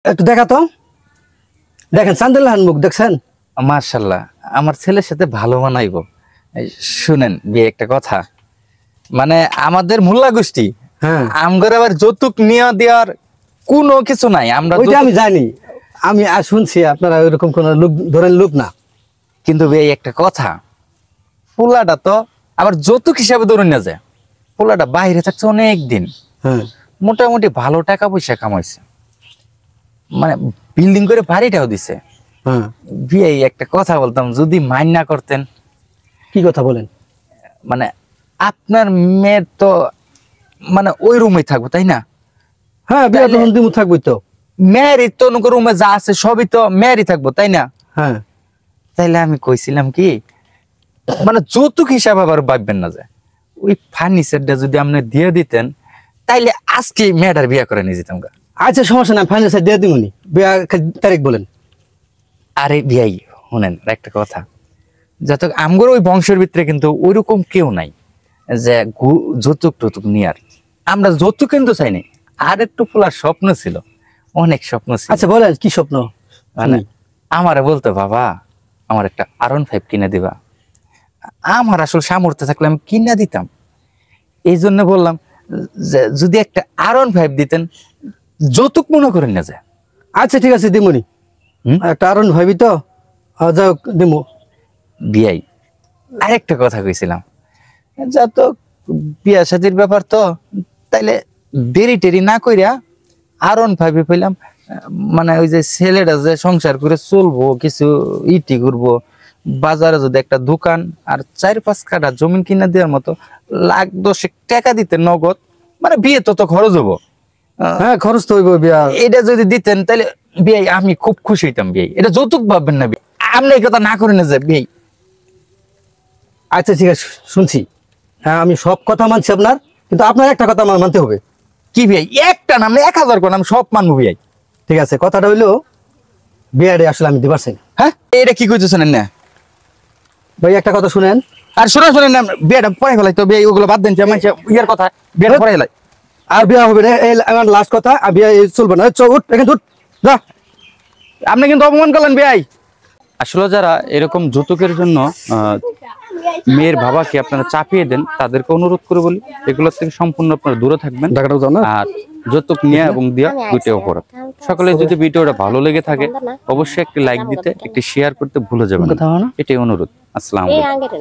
একটু দেখা তো, দেখেন চান্দেলাহান মুখ দেখছেন? মাশাআল্লাহ, আমার ছেলের সাথে ভালো মানাইবো। শুনেন বিয়ে একটা কথা, মানে আমাদের মোল্লা গোষ্ঠী, হ্যাঁ আমগর আবার যৌতুক নিয়ে দেওয়ার কোনো কিছু নাই। আমরা ওইটা আমি জানি, আমি শুনছি আপনারা ওইরকম কোন লোক ধরেন লোক না। কিন্তু বিয়ে একটা কথা, পোলাটা তো আবার যৌতুক হিসাবে ধরে না যায়। পোলাটা বাইরে থাকছে অনেক দিন, হ্যাঁ মোটামুটি ভালো টাকা পয়সা কামাইছে, মানে বিল্ডিং করে বাড়িটাও দিছে। হ্যাঁ বিয়ে একটা কথা বলতাম, যদি মাইন না করতেন। কি কথা বলেন? মানে আপনার মেয়ে তো মানে ওই রুমে থাকবো, তাই না? হ্যাঁ বিয়া তখন দিমু থাকবই তো। মেয়েরই তো রুমে যা আছে সবই তো মেয়েরই থাকবো, তাই না? হ্যাঁ তাইলে আমি কইছিলাম কি, মানে যৌতুক হিসাবে আবার ভাববেন না যে ওই ফার্নিচারটা যদি আপনি দিয়ে দিতেন, তাইলে আজকে মেয়েটার বিয়ে করে নিয়ে যেতাম। আচ্ছা সমস্যা নাই, ফাইন্যান্স দিয়ে দিমুনি। বিয়া তারিখ বলেন। আরে বিয়াই শুনেন একটা কথা, যত আমগর ওই বংশের ভিতরে কিন্তু ওইরকম কেউ নাই যে যৌতুক টুতুক নিয়ে। আমরা যৌতুক কিন্তু চাইনি, আর একটু ফুলার স্বপ্ন ছিল, অনেক স্বপ্ন ছিল। আচ্ছা বলেন কি স্বপ্ন? মানে আমারে বলতো, বাবা আমার একটা R15 কিনে দিবা। আমার আসলে সামর্থ্য থাকলে আমি কিনে দিতাম। এই জন্য বললাম যে যদি একটা R15 দিতেন, যৌতুক মনে করেন না যায়। আচ্ছা ঠিক আছে দিমুনি, একটা আরন ভাবি তো, যাও দিমু। বিয়াই আরেকটা কথা কইছিলাম, যত বিয়া শাদীর ব্যাপার তো, তাইলে দেরি টেরি না কইরা R15 পেলাম, মানে ওই যে ছেলেটা যে সংসার করে চলবো, কিছু ইটি করবো, বাজারে যদি একটা দোকান আর 4-5 কাঠা জমি কিনে দেওয়ার মতো 1,10,000 টাকা দিতে নগদ, মানে বিয়ে তো খরচ হবো। হ্যাঁ খরচ তো হইব বিয়া। এটা যদি দিতেন তাহলে বিয়ে আমি খুব খুশি হইতাম। বিয়ে এটা যৌতুক ভাববেন না, বিয়ে আপনি এই কথা না করেন না যে বিয়ে। আচ্ছা ঠিক আছে শুনছি, হ্যাঁ আমি সব কথা মানছি আপনার, কিন্তু আপনার একটা কথা আমার মানতে হবে। কি বিয়ে? একটা নাম 1000 কোন আমি সব মানবো বিয়ে। ঠিক আছে কথাটা হইলো, বিয়ারে আসলে আমি দিবার চাই না। হ্যাঁ এটা কি কইতেছেন না? ভাই একটা কথা শুনেন। আর শুনেন না, বিয়েটা পরে ফেলাই তো, বিয়ে ওগুলো বাদ দেন, ইয়ের কথা, বিয়েটা পরে ফেলাই। আর বিয়া হবে না, এই আমার লাস্ট কথা, আর বিয়া চলবে না। উঠ এখানে উঠ, যা। আপনি কিন্তু অপমান করলেন বিয়াই। আসলে যারা এরকম যৌতুকের জন্য মেয়ের বাবাকে আপনারা চাপিয়ে দেন, তাদেরকে অনুরোধ করে বলি এগুলোর থেকে সম্পূর্ণ আপনারা দূরে থাকবেন। আর যৌতুক নিয়ে এবং দিয়া দুইটা অপরাধ। সকলে যদি ভিডিওটা ভালো লেগে থাকে অবশ্যই একটি লাইক দিতে, একটি শেয়ার করতে ভুলে যাবেন না, এটাই অনুরোধ। আসসালামু আলাইকুম।